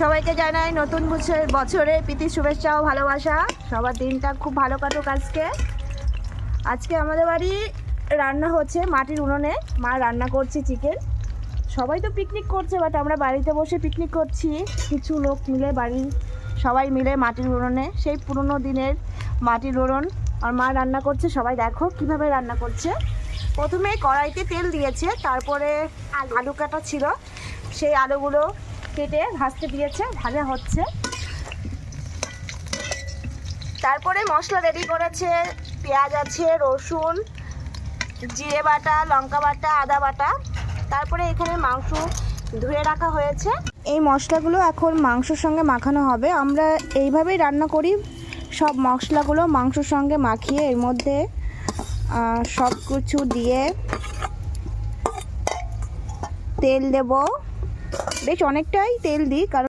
সবাইকে জানাই নতুন বছরে প্রীতি শুভেচ্ছা ও ভালোবাসা। সবার দিনটা খুব ভালো কাটুক। আজকে আমাদের বাড়ি রান্না হচ্ছে মাটির উনুনে। মা রান্না করছে চিকেন। সবাই তো পিকনিক করছে, বাট আমরা বাড়িতে বসে পিকনিক করছি কিছু লোক মিলে, বাড়ির সবাই মিলে মাটির উনুনে। সেই পুরনো দিনের মাটির উনুন আর মা রান্না করছে। সবাই দেখো কিভাবে রান্না করছে। প্রথমে কড়াইতে তেল দিয়েছে, তারপরে আলু কাটা ছিল, সেই আলুগুলো কেটে ভাজতে দিয়েছে, ভাজা হচ্ছে। তারপরে মশলা রেডি করেছে, পেঁয়াজ আছে, রসুন, জিরে বাটা, লঙ্কা বাটা, আদা বাটা। তারপরে এখানে মাংস ধুয়ে রাখা হয়েছে। এই মশলাগুলো এখন মাংসর সঙ্গে মাখানো হবে। আমরা এইভাবেই রান্না করি, সব মশলাগুলো মাংসর সঙ্গে মাখিয়ে এর মধ্যে সব কিছু দিয়ে তেল দেব। বেশ অনেকটাই তেল দিই, কারণ